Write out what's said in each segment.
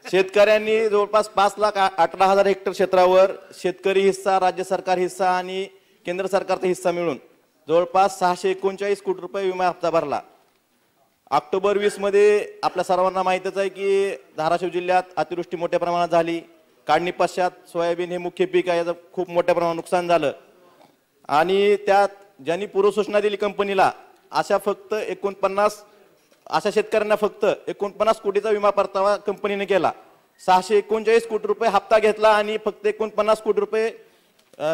शेतकऱ्यांनी जवळपास 5,18,000 हेक्टर क्षेत्रावर शेतकरी हिस्सा, राज्य सरकार हिस्सा आणि केंद्र सरकारचा हिस्सा मिळून जवळपास 639 कोटी रुपये विमा हप्ता भरला। ऑक्टोबर 20 मध्ये आपल्या सर्वांना माहितीच आहे की धाराशिव जिल्ह्यात अतिवृष्टी मोठ्या प्रमाणात झाली। काढणी पश्चात सोयाबीन हे मुख्य पीक आहे, याचं खूप मोठ्या प्रमाणात नुकसान झालं आणि त्यात ज्यांनी पूर्वसूचना दिली कंपनीला अशा शेतकऱ्यांना फक्त 49 कोटीचा विमा परतावा कंपनीने केला। 639 कोटी रुपये हप्ता घेतला आणि फक्त 49 कोटी रुपये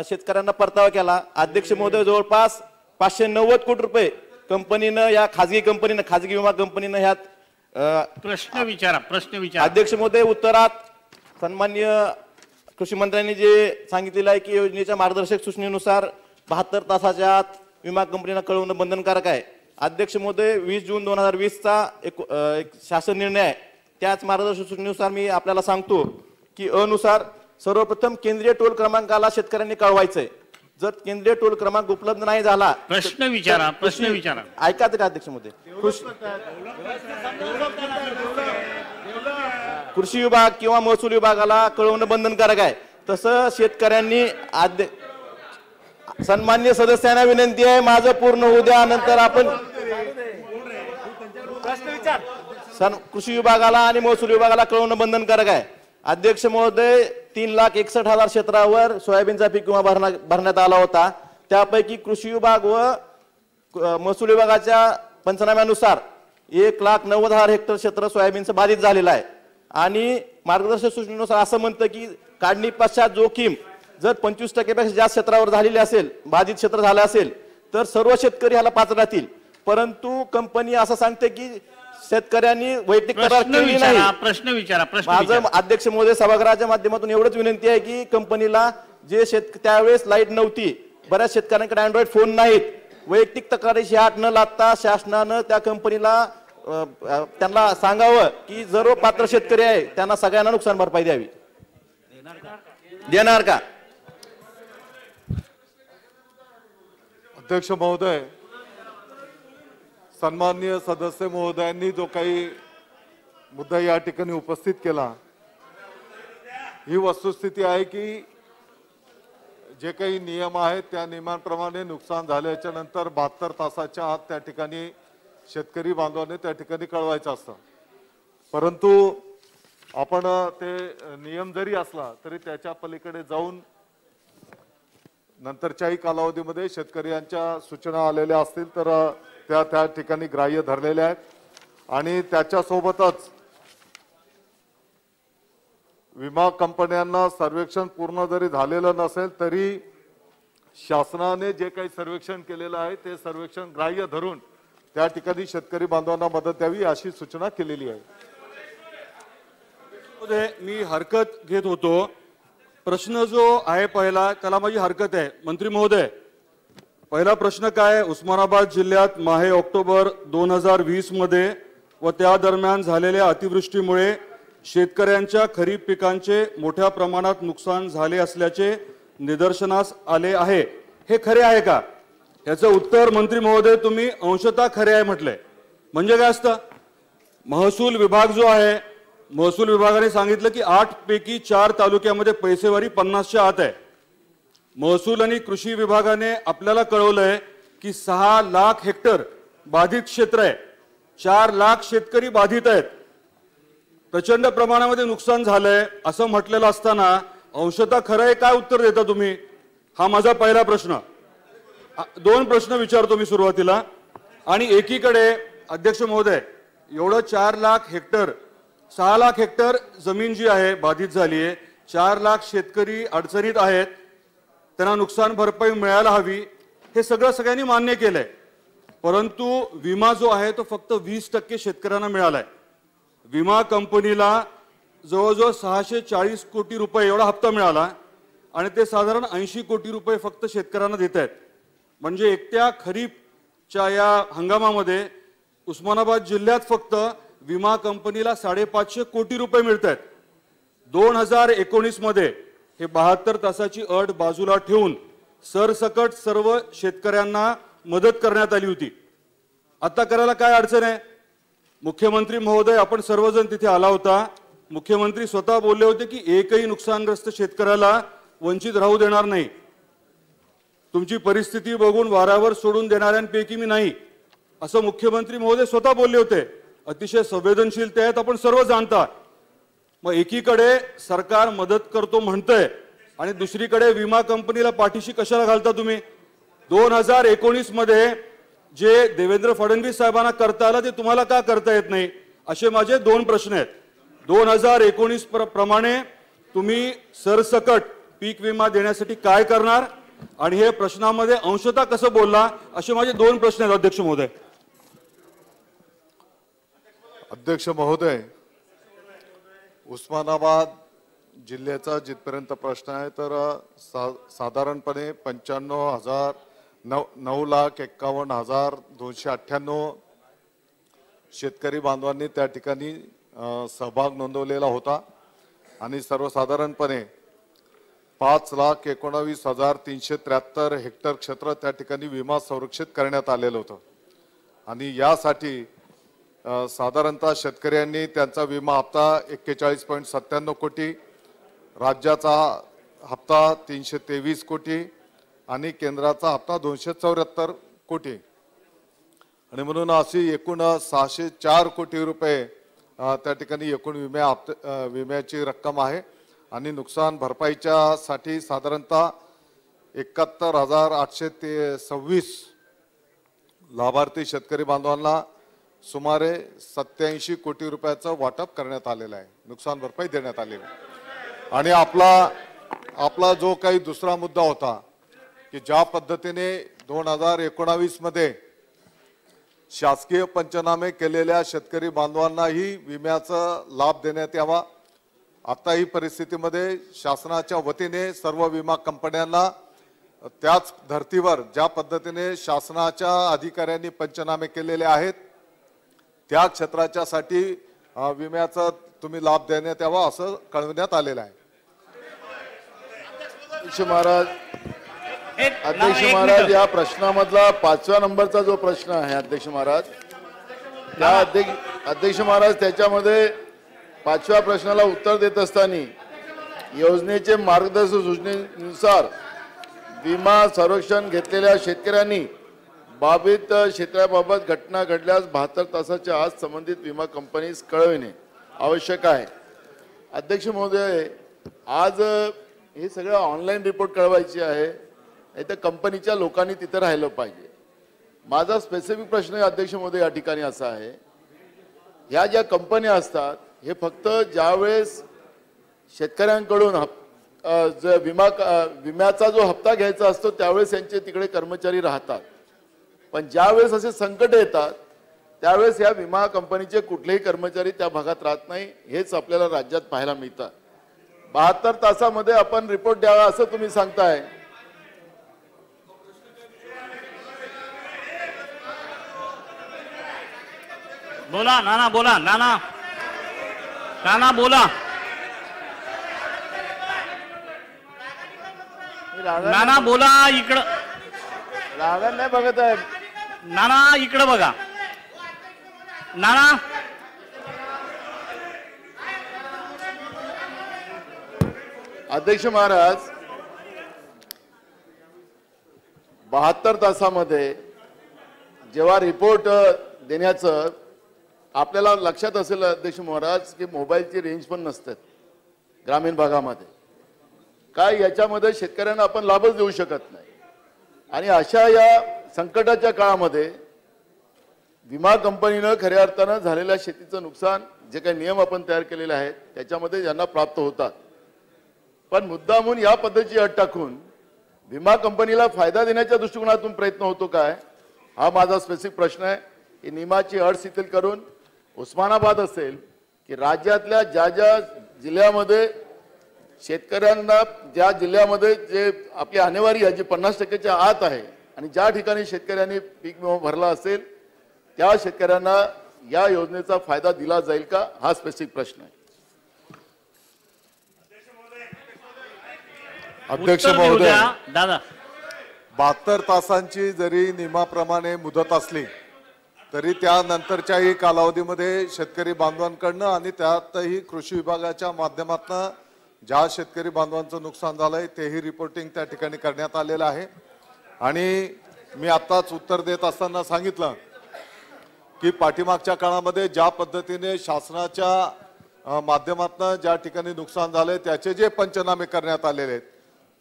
शेतकऱ्यांना परतावा केला। अध्यक्ष महोदय, जवळपास 590 कोटी रुपये कंपनीनं या खाजगी विमा कंपनीनं ह्यात प्रश्न विचारा। अध्यक्ष महोदय, उत्तरात सन्माननीय कृषी मंत्र्यांनी जे सांगितलेलं आहे की योजनेच्या मार्गदर्शक सूचनेनुसार 72 तासाच्या आत विमा कंपनीला कळवणं बंधनकारक आहे। अध्यक्ष महोदय, 20 जून 2020 चा एक शासन निर्णय आहे, त्याच मार्गदर्शक सूचनेनुसार मी आपल्याला सांगतो की अनुसार सर्वप्रथम केंद्रीय टोल क्रमांकाला शेतकऱ्यांनी कळवायचंय। जर केंद्रीय टोल क्रमांक उपलब्ध नाही झाला, प्रश्न विचारा। ऐका तरी अध्यक्ष महोदय, कृषी विभाग किंवा महसूल विभागाला कळवणं बंधनकारक आहे। तसं शेतकऱ्यांनी सन्माननीय सदस्यांना विनंती आहे, माझं पूर्ण होऊ द्या, नंतर आपण कृषी विभागाला आणि महसूल विभागाला कळवणं बंधनकारक आहे। अध्यक्ष महोदय, 3,61,000 क्षेत्रावर सोयाबीनचा पीक विमा भरण्यात आला होता। त्यापैकी कृषी विभाग व महसूल विभागाच्या पंचनाम्यानुसार 1,90,000 हेक्टर क्षेत्र सोयाबीनचं बाधित झालेलं आहे आणि मार्गदर्शक सूचनेनुसार असं म्हणतं की काढणी पश्चात जोखीम जर 25% पेक्षा जास्त क्षेत्रावर झालेली असेल, बाधित क्षेत्र झालं असेल तर सर्व शेतकरी ह्याला पात्र राहतील। परंतु कंपनी असं सांगते की शेतकऱ्यांनी वैयक्तिक तक्रार केली नाही। माझं अध्यक्ष महोदय सभागृहाच्या माध्यमातून एवढंच विनंती आहे की कंपनीला त्यावेळेस लाईट नव्हती, बऱ्याच शेतकऱ्यांकडे अँड्रॉइड फोन नाहीत, वैयक्तिक तक्रारीची हात न लागता शासनानं त्या कंपनीला त्यांना सांगावं की सर्व पात्र शेतकरी आहे त्यांना सगळ्यांना नुकसान भरपाई द्यावी। देणार का? अध्यक्ष महोदय, सन्माननीय सदस्य महोदयांनी जो काही मुद्दा या ठिकाणी उपस्थित केला, ही वस्तुस्थिती आहे की जे काही नियम आहेत त्या नियमांप्रमाणे नुकसान झाल्याच्या नंतर 72 तासाच्या आत त्या ठिकाणी शेतकरी बांधवांनी त्या ठिकाणी कळवायचं असतं। परंतु आपण ते नियम जरी असला तरी त्याच्या पलीकडे जाऊन नंतरच्याही कालावधीमध्ये शेतकऱ्यांच्या सूचना आलेल्या असतील तर त्या ठिकाणी ग्राह्य धरलेल्या आहेत आणि त्याच्यासोबतच विमा कंपन्यांना सर्वेक्षण पूर्ण जरी झालेलं नसेल तरी शासनाने जे काही सर्वेक्षण केलेलं आहे ते सर्वेक्षण ग्राह्य धरून त्या ठिकाणी शेतकरी बांधवांना मदत द्यावी अशी सूचना केलेली आहे। मी हरकत घेत होतो। प्रश्न जो आहे पहिला त्याला माझी हरकत आहे। मंत्री महोदय, पहिला प्रश्न काय, उस्मानाबाद जिल्ह्यात माहे ऑक्टोबर 2020 मध्ये व त्या दरम्यान झालेल्या अतिवृष्टीमुळे शेतकऱ्यांच्या खरीप पिकांचे मोठ्या प्रमाणात नुकसान झाले असल्याचे निदर्शनास आले आहे, हे खरे आहे का? याचं उत्तर मंत्री महोदय तुम्ही अंशतः खरे आहे म्हटलंय। म्हणजे काय असतं? महसूल विभाग जो आहे, महसूल विभागाने सांगितलं की 8 पैकी 4 तालुक्यामध्ये पैसेवारी 50च्या आत आहे। महसूल आणि कृषी विभागाने आपल्याला कळवलंय की 6 लाख हेक्टर बाधित क्षेत्र आहे, 4 लाख शेतकरी बाधित आहेत, प्रचंड प्रमाणामध्ये नुकसान झालंय असं म्हटलेलं असताना अंशतः खरं आहे काय उत्तर देता तुम्ही? हा माझा पहिला प्रश्न। 2 प्रश्न विचारतो मी सुरुवातीला। आणि एकीकडे अध्यक्ष महोदय, एवढं 4 लाख हेक्टर 6 लाख हेक्टर जमीन जी आहे बाधित झाली आहे, 4 लाख शेतकरी अडचणीत आहेत, त्यांना नुकसान भरपाई मिळायला हवी, हे सगळ्यांनी मान्य केलंय। परंतु विमा जो आहे तो फक्त 20% शेतकऱ्यांना मिळालाय। विमा कंपनीला जवळजवळ 640 कोटी रुपये एवढा हप्ता मिळाला आणि ते साधारण 80 कोटी रुपये फक्त शेतकऱ्यांना देत आहेत। म्हणजे एकट्या खरीपच्या या हंगामामध्ये उस्मानाबाद जिल्ह्यात फक्त विमा कंपनीला 550 कोटी रुपये मिळत आहेत। 2019 मध्ये हे 72 तासाची अट बाजूला ठेवून सरसकट सर्व शेतकऱ्यांना मदत करण्यात आली होती। आता करायला काय अडचण आहे? मुख्यमंत्री महोदय, आपण सर्वजण तिथे आला होता, मुख्यमंत्री स्वतः बोलले होते की एकही नुकसानग्रस्त शेतकऱ्याला वंचित राहू देणार नाही. तुमची परिस्थिती बघून वाऱ्यावर सोडून देणाऱ्यांपैकी मी नाही, असं मुख्यमंत्री महोदय स्वतः बोलले होते. अतिशय संवेदनशीलता आहेत, आपण सर्व जाणता. मग एकीकडे सरकार मदत करतो म्हणतंय आणि दुसरीकडे विमा कंपनीला पाठीशी कशाला घालता तुम्ही? 2019 मध्ये जे देवेंद्र फडणवीस साहेबांना करता आलं ते तुम्हाला का करता येत नाही, असे माझे 2 प्रश्न आहेत. 2019 प्रमाणे तुम्ही सरसकट पीक विमा देण्यासाठी काय करणार आणि हे प्रश्नामध्ये अंशतः कसं बोलला, असे माझे 2 प्रश्न आहेत अध्यक्ष महोदय. अध्यक्ष महोदय, उस्मानाबाद जिल्ह्याचा जिथपर्यंत प्रश्न आहे तर साधारणपणे 9,51,298 शेतकरी बांधवांनी त्या ठिकाणी सहभाग नोंदवलेला होता आणि सर्वसाधारणपणे 5,19,373 हेक्टर क्षेत्र त्या ठिकाणी विमा संरक्षित करण्यात आलेलं होतं आणि यासाठी साधारणतः शेतकऱ्यांनी त्यांचा विमा हप्ता 41.97 कोटी, राज्याचा हप्ता 323 कोटी आणि केंद्राचा हप्ता 274 कोटी आणि म्हणून अशी एकूण 604 कोटी रुपये त्या ठिकाणी एकूण विम्याची रक्कम आहे आणि नुकसान भरपाईच्या साठी साधारणतः 71,826 लाभार्थी शेतकरी बांधवांना सुमारे 87 कोटी रुपयाचं वाटप करण्यात आलेलं आहे, नुकसान भरपाई देण्यात आलेली आहे. आणि आपला जो काही दुसरा मुद्दा होता की ज्या पद्धतीने 2019 मध्ये शासकीय पंचनामे केलेल्या शेतकरी बांधवांनाही विम्याचा लाभ देण्यात यावा. आता ही परिस्थितीमध्ये शासनाच्या वतीने सर्व विमा कंपन्यांना त्याच धर्तीवर ज्या पद्धतीने शासनाच्या अधिकाऱ्यांनी पंचनामे केलेले आहेत त्या क्षेत्राच्या साठी विम्याचा तुम्ही लाभ देण्यात यावा असं कळवण्यात आलेलं आहे. अध्यक्ष महाराज, या प्रश्नामधला 5व्या नंबरचा जो प्रश्न आहे अध्यक्ष महाराज, त्या अध्यक्ष महाराज त्याच्यामध्ये 5व्या प्रश्नाला उत्तर देत असताना योजनेचे मार्गदर्शक सूचनेनुसार विमा संरक्षण घेतलेल्या शेतकऱ्यांनी बाधित क्षेत्राबाबत घटना घडल्यास 72 तासाच्या आत संबंधित विमा कंपनीस कळविणे आवश्यक आहे. अध्यक्ष महोदय, आज हे सगळं ऑनलाईन रिपोर्ट कळवायची आहे, नाही तर कंपनीच्या लोकांनी तिथे राहिलं पाहिजे. माझा स्पेसिफिक प्रश्न अध्यक्ष महोदय या ठिकाणी असा आहे, ह्या ज्या कंपन्या असतात हे फक्त ज्यावेळेस शेतकऱ्यांकडून विम्याचा जो हप्ता घ्यायचा असतो त्यावेळेस यांचे तिकडे कर्मचारी राहतात, पण ज्यावेळेस असे संकट येतात त्यावेळेस या विमा कंपनीचे कुठलेही कर्मचारी त्या भागात राहत नाही. हेच आपल्याला राज्यात पाहायला मिळतात. 72 तासामध्ये आपण रिपोर्ट द्यावा असं तुम्ही सांगताय. बोला नाना, बोला नाना, नाना बोला, नाना बोला. इकडं रागान नाही बघत आहे नाना, इकडं बघा नाना. अध्यक्ष महाराज, 72 तासामध्ये जेव्हा रिपोर्ट देण्याचं आपल्याला लक्षात असेल अध्यक्ष महाराज की मोबाईलची रेंज पण नसते ग्रामीण भागामध्ये, काय याच्यामध्ये शेतकऱ्यांना आपण लाभच देऊ शकत नाही. आणि अशा या संकटाच्या काळामध्ये विमा कंपनीनं खऱ्या अर्थानं झालेल्या शेतीचं नुकसान जे काही नियम आपण तयार केलेले आहेत त्याच्यामध्ये ज्यांना प्राप्त होतात, पण मुद्दामून या पद्धतीची अट टाकून विमा कंपनीला फायदा देण्याच्या दृष्टिकोनातून प्रयत्न होतो काय, हा माझा स्पेसिफिक प्रश्न आहे. की नियमाची अट शिथिल करून उस्मानाबाद असेल की राज्यातल्या ज्या ज्या जिल्ह्यामध्ये शेतकऱ्यांना, ज्या जिल्ह्यामध्ये जे आपली आणेवारी आहे जी 50%च्या आत आहे आणि ज्या ठिकाणी शेतकऱ्यांनी पीक विमा भरला असेल त्या शेतकऱ्यांना या योजनेचा फायदा दिला जाईल का, हा स्पेसिफिक प्रश्न आहे. अध्यक्ष उत्तर देऊ महोदय, द्या दादा. 72 तासांची जरी नियमाप्रमाणे मुदत असली तरी त्यानंतरच्याही कालावधीमध्ये शेतकरी बांधवांकडनं आणि त्यातही कृषी विभागाच्या माध्यमातून ज्या शेतकरी बांधवांचं नुकसान झालंय तेही रिपोर्टिंग त्या ठिकाणी करण्यात आलेलं आहे। आणि मी आताच उत्तर देत असताना सांगितलं की पाठीमागच्या काळामध्ये ज्या पद्धतीने शासनाच्या माध्यमातून ज्या ठिकाणी नुकसान झालंय त्याचे जे पंचनामे करण्यात आलेले आहेत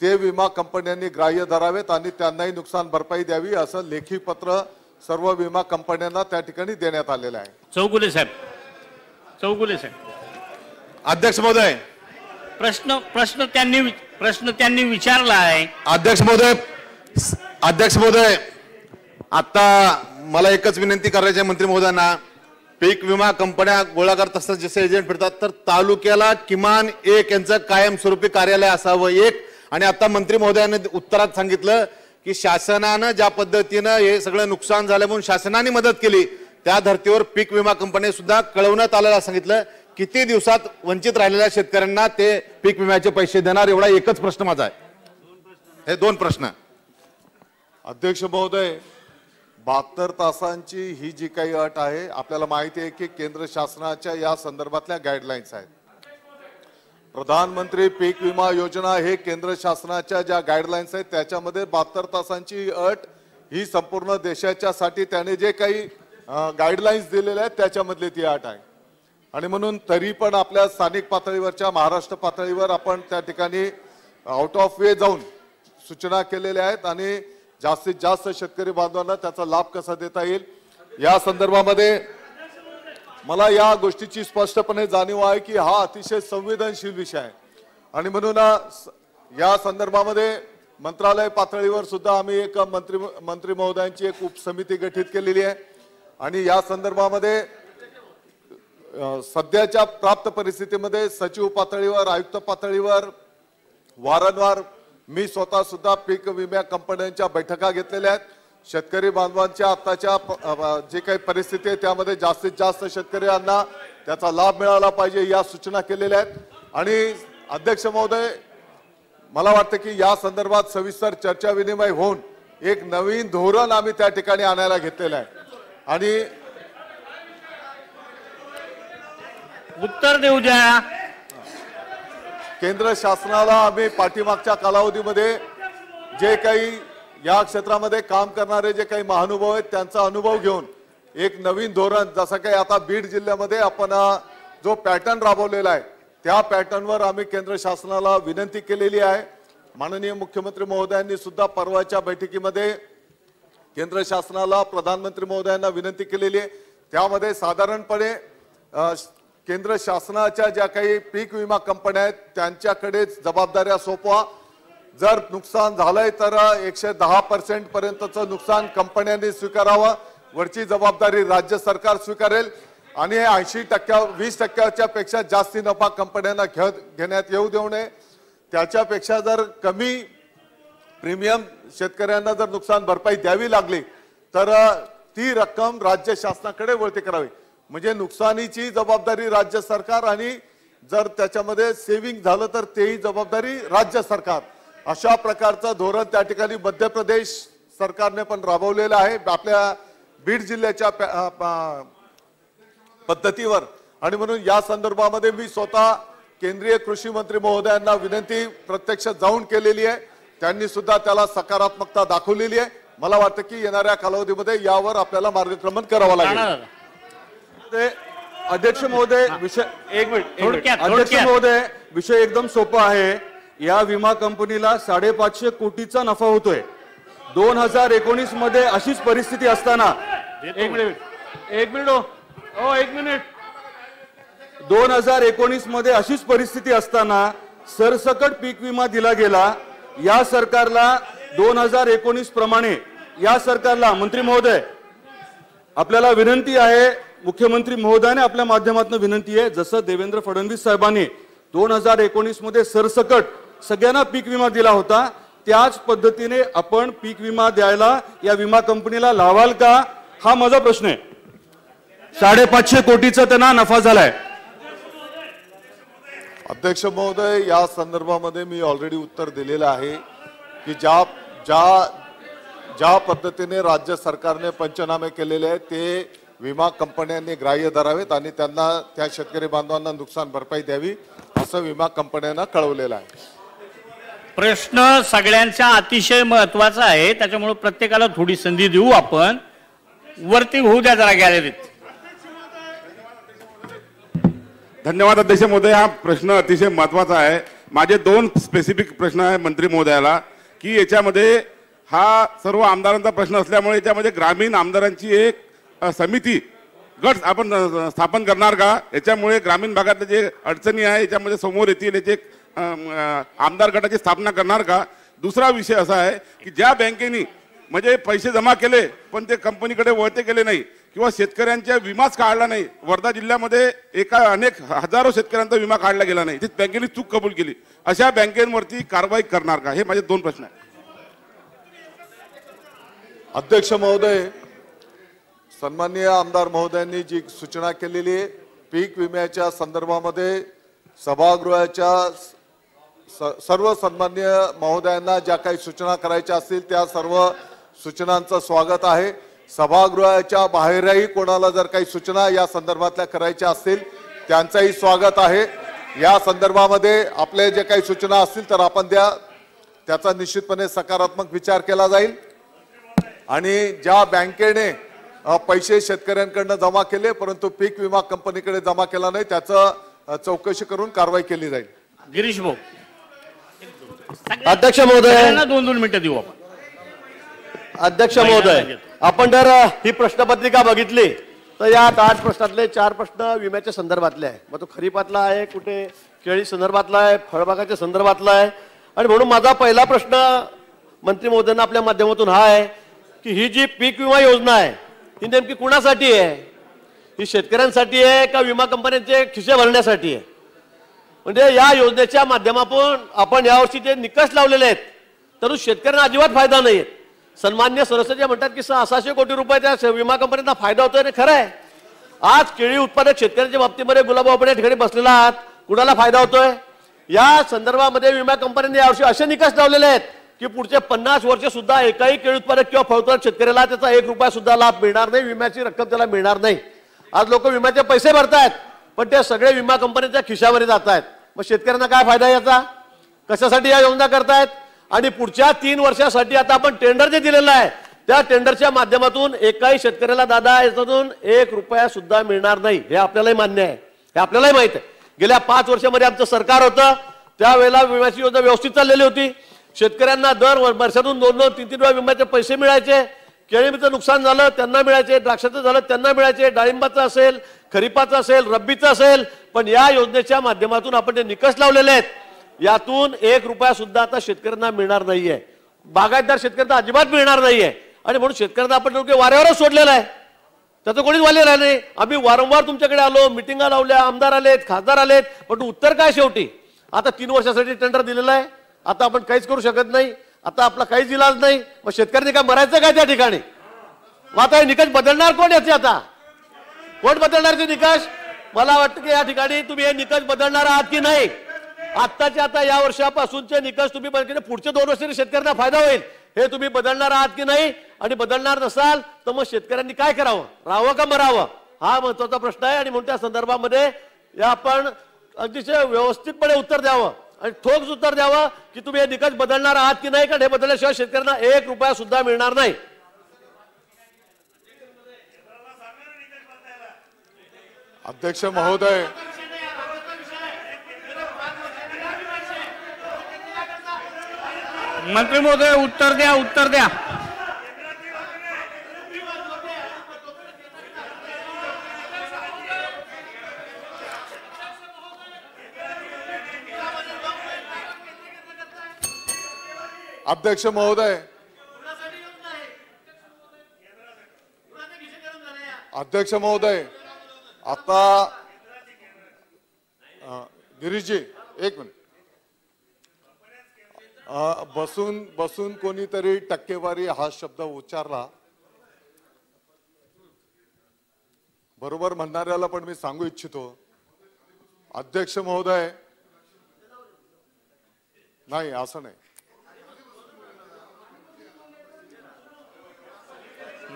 ते विमा कंपन्यांनी ग्राह्य धरावेत आणि त्यांनाही नुकसान भरपाई द्यावी असं लेखी पत्र सर्व विमा कंपन्यांना त्या ठिकाणी देण्यात आलेलं आहे। चौगुले साहेब, चौगुले साहेब, अध्यक्ष महोदय, प्रश्न त्यांनी विचारला आहे। अध्यक्ष महोदय, आता मला एकच विनंती करायची आहे मंत्री महोदयांना, पीक विमा कंपन्या गोळा करत असतात जसे एजंट फिरतात तर तालुक्याला किमान एक यांचं कायमस्वरूपी कार्यालय असावं एक। आणि आता मंत्री महोदयांनी उत्तरात सांगितलं की शासनानं ज्या पद्धतीनं हे सगळं नुकसान झालं म्हणून शासनाने मदत केली त्या धर्तीवर पीक विमा कंपनी सुद्धा कळवण्यात आलेलं सांगितलं। किती दिवसात वंचित राहिलेल्या शेतकऱ्यांना ते पीक विम्याचे पैसे देणार एवढा एकच प्रश्न माझा आहे। हे दोन प्रश्न। अध्यक्ष महोदय, 72 तासांची ही जी काही अट आहे आपल्याला माहिती आहे की केंद्र शासनाच्या या संदर्भातल्या गाईडलाईन्स आहेत। प्रधानमंत्री पीक विमा योजना हे केंद्र शासनाच्या ज्या गाईडलाईन्स आहेत त्याच्यामध्ये 72 तासांची अट ही संपूर्ण देशाच्यासाठी त्याने जे काही गाईडलाईन्स दिलेल्या आहेत त्याच्यामधली ती अट आहे। आणि म्हणून तरी पण आपल्या स्थानिक पातळीवरच्या महाराष्ट्र पातळीवर आपण त्या ठिकाणी आउट ऑफ वे जाऊन सूचना केलेल्या आहेत आणि जास्तीत जास्त शेतकरी बांधवांना त्याचा लाभ कसा देता येईल या संदर्भामध्ये मला या गोष्टीची स्पष्टपणे जाणीव आहे की हा अतिशय संवेदनशील विषय आहे। आणि म्हणून या संदर्भामध्ये मंत्रालय पातळीवर सुद्धा आम्ही एक मंत्री महोदयांची एक उपसमिती गठीत केलेली आहे आणि या संदर्भामध्ये सध्याच्या प्राप्त परिस्थितीमध्ये सचिव पातळीवर आयुक्त पातळीवर वारंवार मी स्वतः सुद्धा पीक विमा कंपन्यांच्या बैठका घेतलेल्या आहेत। शेतकरी बांधवांच्या आताच्या जे काही परिस्थिती आहे त्यामध्ये जास्तीत जास्त शेतकऱ्यांना त्याचा लाभ मिळाला पाहिजे या सूचना केलेल्या आहेत। आणि अध्यक्ष महोदय, मला वाटतं की या संदर्भात सविस्तर चर्चा विनिमय होऊन एक नवीन धोरण आम्ही त्या ठिकाणी आणायला घेतलेलं आहे। आणि उत्तर देऊ द्या। केंद्र शासनाला आम्ही पाठीमागच्या कालावधीमध्ये जे काही या क्षेत्रामध्ये काम करणारे जे काही महानुभाव आहेत त्यांचा अनुभव घेऊन एक नवीन धोरण जसं काही आता बीड जिल्ह्यामध्ये आपण जो पॅटर्न राबवलेला आहे त्या पॅटर्नवर आम्ही केंद्र शासनाला विनंती केलेली आहे। माननीय मुख्यमंत्री महोदयांनी सुद्धा परवाच्या बैठकीमध्ये केंद्र शासनाला प्रधानमंत्री महोदयांना विनंती केलेली आहे। त्यामध्ये साधारणपणे केंद्र शासनाच्या ज्या काही पीक विमा कंपन्या आहेत त्यांच्याकडे जबाबदाऱ्या सोपवा। जर नुकसान झालंय तर 110% पर्यंतचं नुकसान कंपन्यांनी स्वीकारावं, वरची जबाबदारी राज्य सरकार स्वीकारेल आणि 20% पेक्षा जास्ती नफा कंपन्यांना घेण्यात येऊ देऊ नये। त्याच्यापेक्षा जर कमी प्रीमियम शेतकऱ्यांना जर नुकसान भरपाई द्यावी लागली तर ती रक्कम राज्य शासनाकडे वळती करावी। म्हणजे नुकसानीची जबाबदारी राज्य सरकार आणि जर त्याच्यामध्ये सेव्हिंग झालं तर तेही जबाबदारी राज्य सरकार। अशा प्रकारचं धोरण त्या ठिकाणी मध्य प्रदेश सरकारने पण राबवलेलं आहे आपल्या बीड जिल्ह्याच्या पद्धतीवर। आणि म्हणून या संदर्भामध्ये मी स्वतः केंद्रीय कृषी मंत्री महोदयांना विनंती प्रत्यक्ष जाऊन केलेली आहे। त्यांनी सुद्धा त्याला सकारात्मकता दाखवलेली आहे। मला वाटतं की येणाऱ्या कालावधीमध्ये यावर आपल्याला मार्गक्रमण करावं लागेल। अध्यक्ष महोदय, विषय एक मिनिट थोडक्यात अध्यक्ष महोदय, विषय एकदम सोपा आहे। या विमा कंपनीला 550 कोटीचा नफा होतोय। 2019 मध्ये अशीच परिस्थिती असताना एक मिनिट 2019 मध्ये अशीच परिस्थिती असताना सरसकट पीक विमा दिला गेला। या सरकारला 2019 प्रमाणे या सरकारला मंत्री महोदय आपल्याला विनंती आहे, मुख्यमंत्री महोदयाने आपल्या माध्यमातून विनंती आहे, जसं देवेंद्र फडणवीस साहेबांनी 2019 मध्ये सरसकट सगळ्यांना पीक विमा दिला होता त्याच पद्धतीने आपण पीक विमा द्यायला या विमा कंपनीला लावाल का, हा माझा प्रश्न आहे। 550 कोटीचा त्यांना नफा झालाय। अध्यक्ष महोदय, या संदर्भामध्ये मी ऑलरेडी उत्तर दिलेलं आहे की ज्या पद्धतीने राज्य सरकारने पंचनामे केलेले आहेत ते विमा कंपन्यांनी ग्राह्य धरावेत आणि त्यांना त्या शेतकरी बांधवांना नुकसान भरपाई द्यावी असं विमा कंपन्यांना कळवलेलं आहे. प्रश्न सगळ्यांचा अतिशय महत्वाचा आहे, त्याच्यामुळे प्रत्येकाला थोडी संधी देऊ आपण. वरती होऊ द्या जरा गॅलरीत. धन्यवाद अध्यक्ष महोदय. हा प्रश्न अतिशय महत्वाचा आहे. माझे 2 स्पेसिफिक प्रश्न आहे मंत्री महोदयाला, की याच्यामध्ये हा सर्व आमदारांचा प्रश्न असल्यामुळे याच्यामध्ये ग्रामीण आमदारांची एक समिती गट आपण स्थापन करणार का? याच्यामुळे ग्रामीण भागातले जे अडचणी आहे याच्यामध्ये समोर येतील, याचे आमदार गटाची स्थापना करणार का? दुसरा विषय असा आहे की ज्या बँकेनी म्हणजे पैसे जमा केले पण ते कंपनीकडे वळते केले नाही किंवा शेतकऱ्यांच्या विमाच काढला नाही, वर्धा जिल्ह्यामध्ये अनेक हजारो शेतकऱ्यांचा विमा काढला गेला नाही, ती बँकेने चूक कबूल केली, अशा बँकेवरती कारवाई करणार का? हे माझे 2 प्रश्न आहेत. अध्यक्ष महोदय, सन्माननीय आमदार महोदयांनी जी सूचना केलेली आहे पीक विम्याच्या संदर्भामध्ये सभागृहाच्या सर्व सन्माननीय महोदयांना ज्या काही सूचना करायच्या असतील त्या सर्व सूचनांचं स्वागत आहे. सभागृहाच्या बाहेरही कोणाला जर काही सूचना या संदर्भातल्या करायच्या असतील त्यांचंही स्वागत आहे. या संदर्भामध्ये आपले जे काही सूचना असतील तर आपण द्या, त्याचा निश्चितपणे सकारात्मक विचार केला जाईल. आणि ज्या बँकेने पैसे शेतकऱ्यांकडनं जमा केले परंतु पीक विमा कंपनीकडे जमा केला नाही त्याचं चौकशी करून कारवाई केली जाईल. गिरीश भाऊ. अध्यक्ष महोदय, 2 मिनिटं देऊ आपण. अध्यक्ष महोदय, आपण जर ही प्रश्नपत्रिका बघितली तर यात 8 प्रश्नातले 4 प्रश्न विम्याच्या संदर्भातले आहे. मग तो खरीपातला आहे, कुठे केळी संदर्भातला आहे, फळबागाच्या संदर्भातला आहे. आणि म्हणून माझा पहिला प्रश्न मंत्री महोदयांना आपल्या माध्यमातून हा आहे की ही जी पीक विमा योजना आहे ही नेमकी कुणासाठी आहे? ही शेतकऱ्यांसाठी आहे का विमा कंपन्यांचे खिसे भरण्यासाठी आहे? म्हणजे या योजनेच्या माध्यमातून आपण यावर्षी जे निकष लावलेले आहेत तर शेतकऱ्यांना अजिबात फायदा नाही. सन्मान्य सदस्य म्हणतात की 600 कोटी रुपये त्या विमा कंपन्यांना फायदा होतोय, आणि खरं आहे. आज केळी उत्पादक शेतकऱ्यांच्या बाबतीमध्ये गुलाबराव आपण या ठिकाणी बसलेला आहात, कुणाला फायदा होतोय? या संदर्भामध्ये विमा कंपन्यांनी यावर्षी असे निकष लावलेले आहेत की पुढचे 50 वर्ष सुद्धा एकाही केळी उत्पादक किंवा फळ उत्पादक शेतकऱ्याला त्याचा 1 रुपया सुद्धा लाभ मिळणार नाही, विम्याची रक्कम त्याला मिळणार नाही. आज लोक विम्याचे पैसे भरतायत पण ते सगळे विमा कंपन्यांच्या खिशावर जात आहेत. मग शेतकऱ्यांना काय फायदा याचा? कशासाठी या योजना करतायत? आणि पुढच्या 3 वर्षासाठी आता आपण टेंडर जे दिलेलं आहे त्या टेंडरच्या माध्यमातून एकाही शेतकऱ्याला दादा याच्यातून 1 रुपया सुद्धा मिळणार नाही. हे आपल्यालाही मान्य आहे, हे आपल्यालाही माहित आहे. गेल्या 5 वर्षामध्ये आमचं सरकार होतं त्यावेळेला विम्याची योजना व्यवस्थित चाललेली होती. शेतकऱ्यांना दर वर्षातून 2-2, 3-3 वेळा विम्याचे पैसे मिळायचे. केळीचं नुकसान झालं त्यांना मिळायचे, द्राक्षाचं झालं त्यांना मिळायचे, डाळिंबाचं असेल, खरीपाचं असेल, रब्बीचं असेल. पण या योजनेच्या माध्यमातून आपण जे निकष लावलेले आहेत यातून 1 रुपया सुद्धा आता शेतकऱ्यांना मिळणार नाहीये. बागायतदार शेतकऱ्यांना अजिबात मिळणार नाहीये. आणि म्हणून शेतकऱ्यांना आपण वाऱ्यावरच सोडलेलं आहे, त्याचं कोणीच वाले राहिले नाही. आम्ही वारंवार तुमच्याकडे आलो, मिटिंगा लावल्या, आमदार आलेत, खासदार आलेत, पण उत्तर काय शेवटी? आता 3 वर्षासाठी टेंडर दिलेलं आहे, आता आपण काहीच करू शकत नाही, आता आपला काहीच इलाज नाही. मग शेतकऱ्यांनी काय मरायचं काय त्या ठिकाणी? मग आता हे निकष बदलणार कोण याचे? आता कोण बदलणार ते निकष? मला वाटतं की या ठिकाणी तुम्ही हे निकष बदलणार आहात की नाही? आत्ताचे आता या वर्षापासूनचे निकष तुम्ही बदलले, पुढचे 2 वर्षांनी शेतकऱ्यांना फायदा होईल हे तुम्ही बदलणार आहात की नाही? आणि बदलणार नसाल तर मग शेतकऱ्यांनी काय करावं, राहावं का मरावं, हा महत्वाचा प्रश्न आहे. आणि म्हणून त्या संदर्भामध्ये या आपण अतिशय व्यवस्थितपणे उत्तर द्यावं आणि ठोस उत्तर द्यावं की तुम्ही हे निकष बदलणार आहात की नाही, कारण हे बदलल्याशिवाय शेतकऱ्यांना 1 रुपया सुद्धा मिळणार नाही. अध्यक्ष महोदय, मंत्री महोदय उत्तर द्या, उत्तर द्या. अध्यक्ष महोदय, अध्यक्ष महोदय, आता गिरीशजी 1 मिनिट. बसून कोणीतरी टक्केवारी हा शब्द उच्चारला, बरोबर म्हणणाऱ्याला पण मी सांगू इच्छितो. अध्यक्ष महोदय, नाही असं नाही.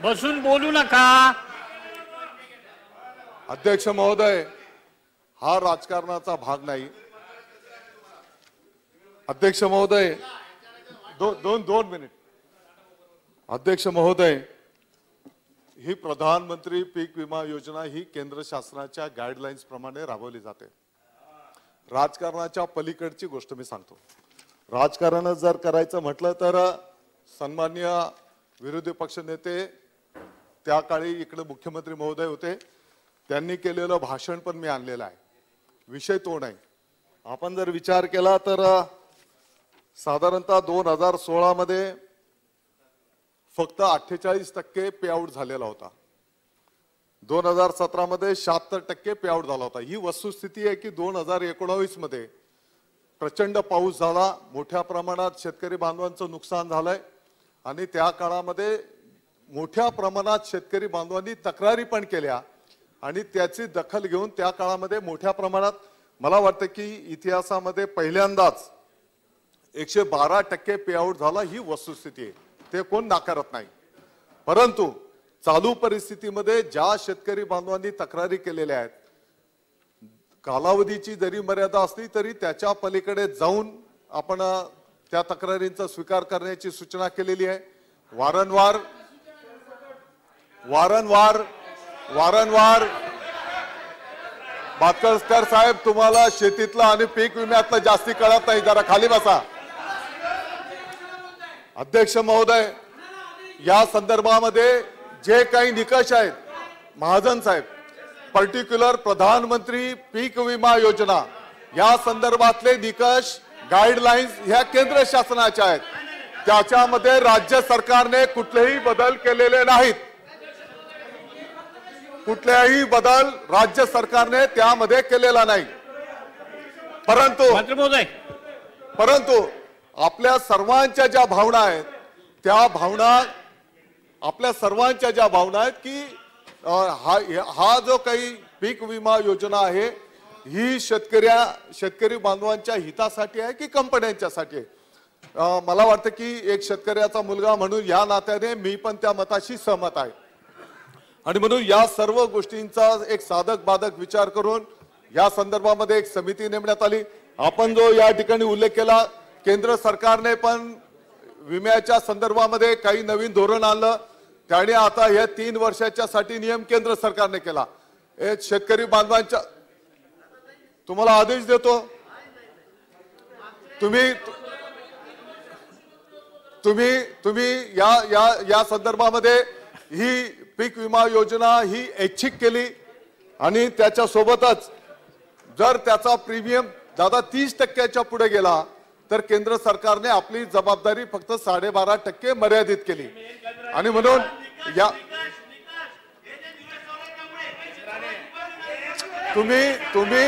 बसून बोलू नका. अध्यक्ष महोदय, हा राजकारणाचा भाग नाही. अध्यक्ष महोदय, दोन मिनिट. अध्यक्ष महोदय, ही प्रधानमंत्री पीक विमा योजना ही केंद्र शासनाच्या गाईडलाईन्स प्रमाणे राबवली जाते. राजकारणाच्या पलीकडची गोष्ट मी सांगतो. राजकारण जर करायचं म्हटलं तर सन्माननीय विरोधी पक्ष नेते त्या काळी इकडे मुख्यमंत्री महोदय होते, त्यांनी केलेलं भाषण पण मी आणलेलं आहे. विषय तो नाही. आपण जर विचार केला तर साधारणतः 2016 मध्ये फक्त 48% पे आउट झालेला होता. 2017 मध्ये 76% पे आउट झाला होता. ही वस्तुस्थिती आहे की 2019 मध्ये प्रचंड पाऊस झाला, मोठ्या प्रमाणात शेतकरी बांधवांचं नुकसान झालंय आणि त्या काळामध्ये मोठ्या प्रमाणात शेतकरी बांधवांनी तक्रारी पण केल्या आणि त्याची दखल घेऊन त्या काळामध्ये मोठ्या प्रमाणात मला वाटतं की इतिहासामध्ये पहिल्यांदाच 112% पे आउट झाला. ही वस्तुस्थिती आहे, ते कोण नाकारत नाही. परंतु चालू परिस्थितीमध्ये ज्या शेतकरी बांधवांनी तक्रारी केलेल्या आहेत, कालावधीची जरी मर्यादा असली तरी त्याच्या पलीकडे जाऊन आपण त्या तक्रारींचा स्वीकार करण्याची सूचना केलेली आहे. वारंवार बातकर साहेब, तुम्हाला शेतीतलं आणि पीक विम्यातलं जास्ती कळत नाही, जरा खाली बसा. अध्यक्ष महोदय, या संदर्भामध्ये जे काही निकष आहेत, महाजन साहेब, पर्टिक्युलर प्रधानमंत्री पीक विमा योजना या संदर्भातले निकष गाईडलाईन्स ह्या केंद्र शासनाच्या आहेत. त्याच्यामध्ये राज्य सरकारने कुठलेही बदल केलेले नाहीत. कुठल्याही बदल राज्य सरकारने त्यामध्ये केलेला नाही. परंतु आपल्या सर्वांच्या ज्या भावना आहेत त्या भावना आपल्या सर्वांच्या ज्या भावना आहेत की हा जो काही पीक विमा योजना आहे ही शेतकरी बांधवांच्या हितासाठी आहे की कंपन्यांच्यासाठी आहे. मला वाटतं की एक शेतकऱ्याचा मुलगा म्हणून या नात्याने मी पण त्या मताशी सहमत आहे आणि म्हणून या सर्व गोष्टींचा एक साधक बाधक विचार करून या संदर्भामध्ये एक समिती नेमण्यात आली. आपण जो या ठिकाणी उल्लेख केला, केंद्र सरकारने पण विम्याच्या संदर्भामध्ये काही नवीन धोरण आणलं. त्याने आता या 3 वर्षाच्या साठी नियम केंद्र सरकारने केला. शेतकरी बांधवांच्या तुम्हाला आदेश देतो, तुम्ही या संदर्भामध्ये ही पीक विमा योजना ही ऐच्छिक केली आणि त्याच्या सोबतच जर त्याचा प्रीमियम दादा 30% पुढे गेला तर केंद्र सरकारने आपली जबाबदारी फक्त 12.5% मर्यादित केली. आणि म्हणून या तुम्ही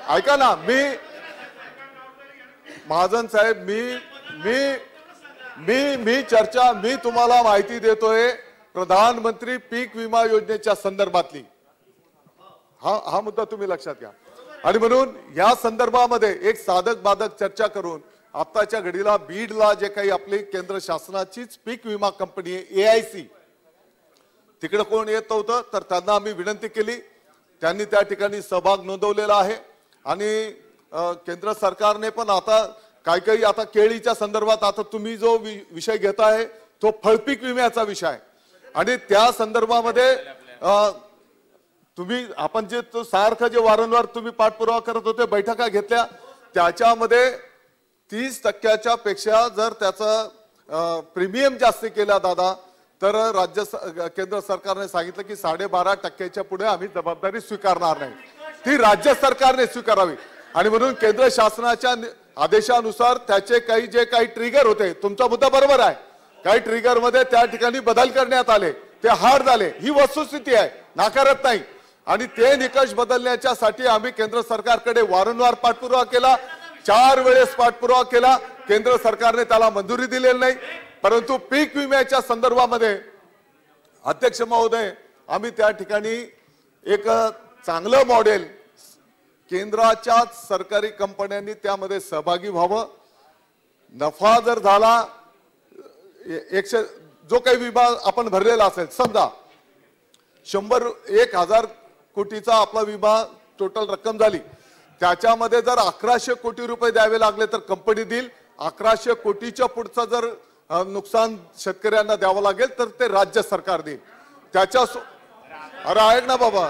ऐका ना, महाजन साहेब, मी तुम्हाला माहिती देतोय प्रधानमंत्री पीक विमा योजनेच्या संदर्भातली. हा मुद्दा तुम्ही लक्षात घ्या. आणि म्हणून या संदर्भामध्ये एक साधक बाधक चर्चा करून आताच्या घडीला बीडला जे काही आपली केंद्र शासनाचीच पीक विमा कंपनी आहे AIC, तिकडे कोण येत होतं तर त्यांना आम्ही विनंती केली. त्यांनी त्या ठिकाणी सहभाग नोंदवलेला आहे आणि केंद्र सरकारने पण आता काही आता केळीच्या संदर्भात आता तुम्ही जो विषय घेताय तो फळपीक विम्याचा विषय आहे आणि त्या संदर्भामध्ये आपण जे सारखं जे वारंवार तुम्ही पाठपुरावा करत होते, बैठका घेतल्या, त्याच्यामध्ये 30% पेक्षा जर त्याचा प्रीमियम जास्त केला दादा तर केंद्र सरकारने सांगितलं की 12.5% पुढे आम्ही जबाबदारी स्वीकारणार नाही. ती राज्य सरकारने स्वीकारावी. आणि म्हणून केंद्र शासनाच्या आदेशानुसार त्याचे जे काही ट्रिगर होते, तुमचा मुद्दा बरोबर आहे, काही ट्रिगर मध्ये त्या ठिकाणी बदल करण्यात आले, ते हार्ड झाले. ही वस्तुस्थिती आहे, नाकारत नाही. आणि ते निकष बदलण्याच्या साठी आम्ही केंद्र सरकारकडे वारंवार पाठपुरावा केला, 4 वेळेस पाठपुरावा केला. केंद्र सरकारने त्याला मंजुरी दिलेली नाही. परंतु पीक विम्याच्या संदर्भामध्ये अध्यक्ष महोदय, आम्ही त्या ठिकाणी एक चांगलं मॉडेल केंद्राच्या सरकारी कंपन्यांनी त्यामध्ये सहभागी व्हावं. नफा जर झाला 100 जो काही विमा आपण भरलेला असेल, समजा 1,000 कोटीचा आपला विमा टोटल रक्कम झाली, त्याच्यामध्ये जर 1100 कोटी रुपये द्यावे लागले तर कंपनी देईल, 1100 कोटीच्या पुढचा जर नुकसान शेतकऱ्यांना द्यावं लागेल तर ते राज्य सरकार देईल. अरे ऐक ना बाबा,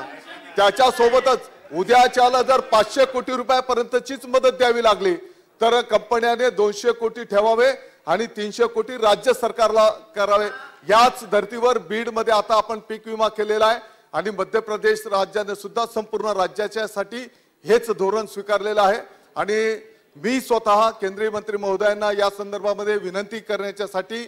त्याच्यासोबतच उद्याच्याला जर 500 कोटी रुपयापर्यंतचीच मदत द्यावी लागली तर कंपन्याने 200 कोटी ठेवावे आणि 300 कोटी राज्य सरकारला करावे. याच धर्तीवर बीड मध्ये आता आपण पीक विमा केलेला आहे आणि मध्य प्रदेश राज्याने सुद्धा संपूर्ण राज्याच्या साठी हेच धोरण स्वीकारलेलं आहे. आणि मी स्वतः केंद्रीय मंत्री महोदयांना या संदर्भामध्ये विनंती करण्यासाठी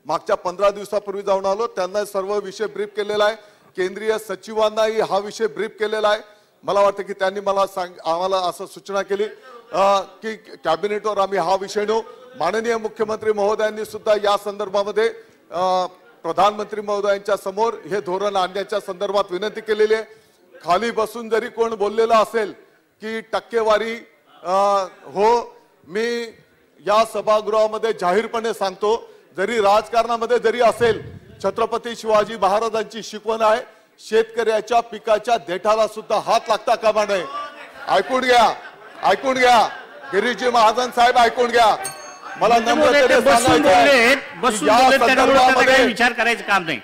मागच्या 15 दिवसापूर्वी जाऊन आलो. त्यांना सर्व विषय ब्रीफ केलेला आहे. केंद्रीय सचिवांनाही हा विषय ब्रीफ केलेला आहे. मला वाटतं की त्यांनी मला आम्हाला असं सूचना केली की कॅबिनेटवर आम्ही हा विषय नेऊ. माननीय मुख्यमंत्री महोदयांनी सुद्धा या संदर्भामध्ये प्रधानमंत्री महोदयांच्या समोर हे धोरण आणण्याच्या संदर्भात विनंती केलेली आहे. खाली बसून जरी कोण बोललेला असेल की टक्केवारी हो, मी या सभागृहामध्ये जाहीरपणे सांगतो, जरी राजकारणामध्ये जरी असेल, छत्रपती शिवाजी महाराजांची शिकवण आहे, शेतकऱ्याच्या पिकाच्या देठाला सुद्धा हात लागता कामा नये. ऐकून घ्या, ऐकून घ्या गिरीजी महाजन साहेब, ऐकून घ्या. मला नम्रतेने सांगायचं विचार करायचं काम नाही.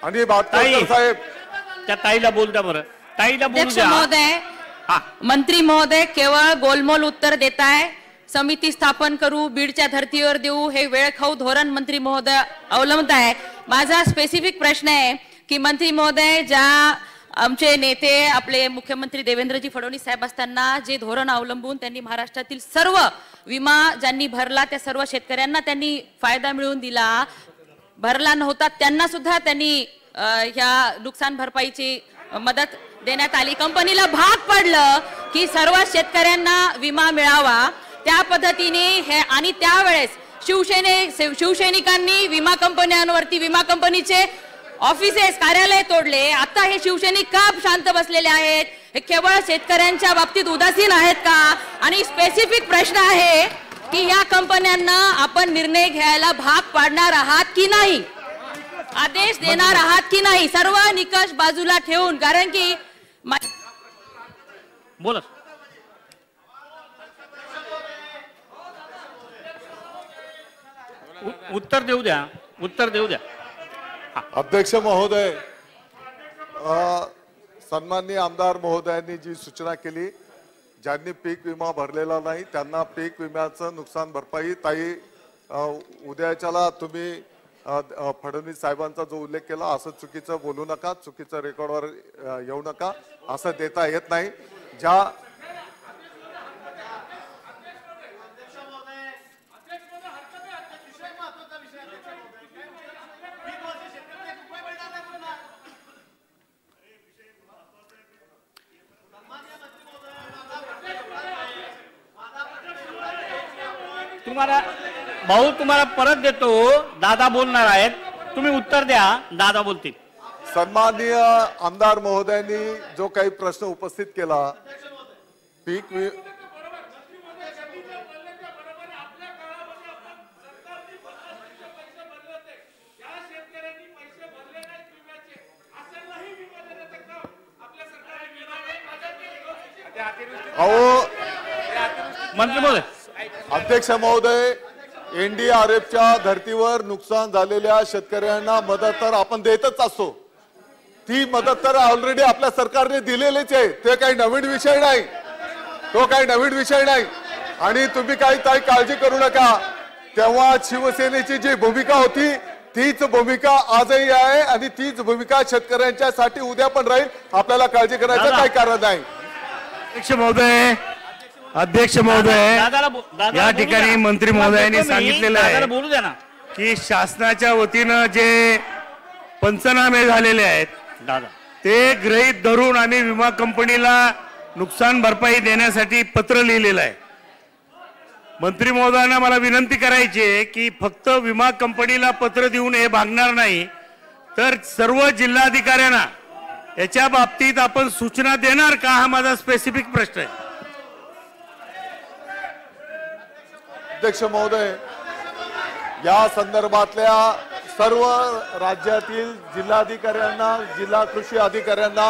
आणि भातकर साहेब, त्या ताईला बोल द्या बरं, ताईला बोलू द्या. महोदय, मंत्री महोदय केवळ गोलमोल उत्तर देताय. समिती स्थापन करू, बीडच्या धर्तीवर देऊ, हे वेळखाऊ धोरण मंत्री महोदय अवलंबत आहे. माझा स्पेसिफिक प्रश्न आहे की मंत्री महोदय, ज्या आमचे नेते आपले मुख्यमंत्री देवेंद्रजी फडणवीस साहेब असताना जे धोरण अवलंबून त्यांनी महाराष्ट्रातील सर्व विमा ज्यांनी भरला त्या सर्व शेतकऱ्यांना त्यांनी फायदा मिळवून दिला, भरला नव्हता त्यांना सुद्धा त्यांनी ह्या नुकसान भरपाईची मदत देण्यात आली. कंपनीला भाग पडलं की सर्व शेतकऱ्यांना विमा मिळावा, त्या पद्धतीने हे. आणि त्यावेळेस शिवसैनिकांनी विमा कंपन्यांवरती विमा कंपनीचे ऑफिसेस कार्यालय तोडले. आता हे शिवसैनिक का शांत बसलेले आहेत? हे केवळ शेतकऱ्यांच्या बाबतीत उदासीन आहेत का? आणि स्पेसिफिक प्रश्न आहे की या कंपन्यांना आपण निर्णय घ्यायला भाग पाडणार आहात की नाही, आदेश देणार आहात की नाही, सर्व निकष बाजूला ठेवून. कारण की बोला उत्तर देऊ द्या, उत्तर देऊ द्या. अध्यक्ष महोदय, सन्माननीय आमदार महोदयांनी जी सूचना केली, ज्यांनी पीक विमा भरलेला नाही त्यांना पीक विम्याचं नुकसान भरपाई. ताई, उद्याच्याला तुम्ही फडणवीस साहेबांचा जो उल्लेख केला असं चुकीचं बोलू नका, चुकीचं रेकॉर्डवर येऊ नका, असं देता येत नाही. ज्या तुम्हाला भाऊ तुम्हाला परत देतो, दादा बोलणार आहेत, तुम्ही उत्तर द्या, दादा बोलतील. सन्माननीय आमदार महोदयांनी जो काही प्रश्न उपस्थित केला, पीक मंत्री महोदय, अध्यक्ष महोदय, एनडीआरएफच्या धर्तीवर नुकसान झालेल्या शेतकऱ्यांना मदत तर आपण देतच असतो. ती मदत तर ऑलरेडी आपल्या सरकारने दिलेलीच आहे. ते काही नवीन विषय नाही, तो काही नवीन विषय नाही. आणि तुम्ही काही काळजी करू नका. तेव्हा शिवसेनेची जी भूमिका होती तीच भूमिका आजही आहे आणि तीच भूमिका शेतकऱ्यांच्या साठी उद्या पण राहील. आपल्याला काळजी करायचं काही कारण नाही. अध्यक्ष महोदय, या ठिकाणी मंत्री महोदयांनी सांगितलेलं आहे बोलू द्या ना की शासनाच्या वतीनं जे पंचनामे झालेले आहेत दादा, ते गृहीत धरून आम्ही विमा कंपनीला नुकसान भरपाई देण्यासाठी पत्र लिहिलेलं आहे. मंत्री महोदयांना मला विनंती करायची आहे की फक्त विमा कंपनीला पत्र देऊन हे भागणार नाही, तर सर्व जिल्हाधिकाऱ्यांना याच्या बाबतीत आपण सूचना देणार का, हा माझा स्पेसिफिक प्रश्न आहे. अध्यक्ष महोदय, या संदर्भातल्या सर्व राज्यातील जिल्हाधिकाऱ्यांना, जिल्हा कृषी अधिकाऱ्यांना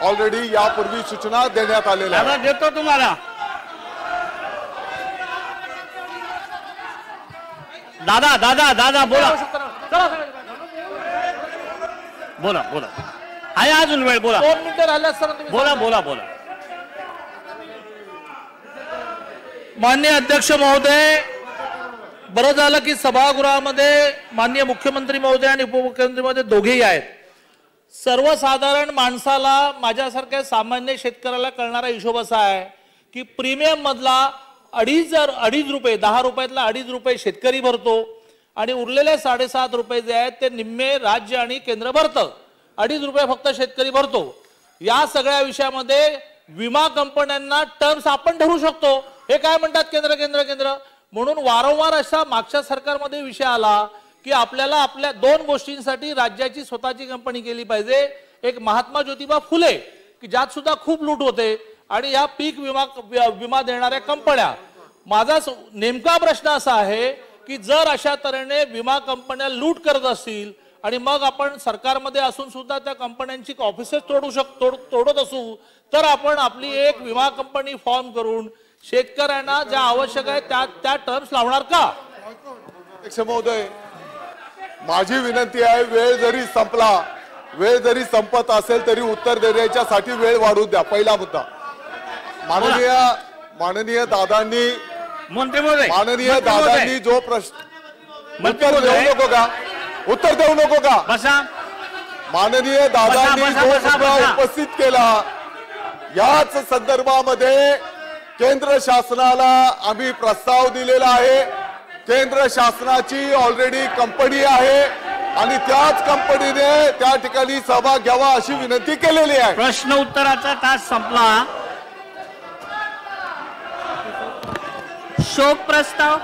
ऑलरेडी यापूर्वी सूचना देण्यात आलेल्या आहेत. दादा देतो तुम्हाला. दादा दादा दादा बोला बोला बोला. आहे अजून वेळ, बोला. 2 मिनिटं राहिल्यात सर. बोला बोला बोला. माननीय अध्यक्ष महोदय, बरं झालं की सभागृहामध्ये माननीय मुख्यमंत्री महोदय आणि उपमुख्यमंत्री महोदय दोघेही आहेत. सर्वसाधारण माणसाला, माझ्यासारख्या सामान्य शेतकऱ्याला कळणारा हिशोब असा आहे की प्रीमियम मधला 2.5 रुपये, 10 रुपयातला 2.5 रुपये शेतकरी भरतो आणि उरलेले 7.5 रुपये जे आहेत ते निम्मे राज्य आणि केंद्र भरतं. 2.5 रुपये फक्त शेतकरी भरतो. या सगळ्या विषयामध्ये विमा कंपन्यांना टर्म्स आपण ठरवू शकतो. हे काय म्हणतात केंद्र केंद्र केंद्र म्हणून वारंवार असा मागच्या सरकारमध्ये विषय आला की आपल्याला आपल्या 2 गोष्टींसाठी राज्याची स्वतःची कंपनी केली पाहिजे. एक महात्मा ज्योतिबा फुले की ज्यात सुद्धा खूप लूट होते आणि या पीक विमा देणाऱ्या कंपन्या. माझा नेमका प्रश्न असा आहे की जर अशा तऱ्हेने विमा कंपन्या लूट करत असतील आणि मग आपण सरकारमध्ये असून सुद्धा त्या कंपन्यांची ऑफिसेस तोडत असू तर आपण आपली एक विमा कंपनी फॉर्म करून शेतकऱ्यांना ज्या आवश्यक आहे त्या टर्म्स लावणार का? अध्यक्ष महोदय, माझी विनंती आहे, वेळ जरी संपत असेल तरी उत्तर देण्यासाठी वेळ वाढू द्या. पहिला मुद्दा. माननीय दादांनी जो प्रश्न उत्तर देऊ नको का बसा. माननीय दादांनी जो मुद्दा उपस्थित केला याच संदर्भामध्ये केंद्र शासनाला आम्ही प्रस्ताव दिलेला आहे. केंद्र शासनाची ऑलरेडी कंपनी आहे आणि त्याच कंपनीने त्या ठिकाणी सहभाग घ्यावा अशी विनंती केलेली आहे. प्रश्न उत्तराचा तास संपला. शोक प्रस्ताव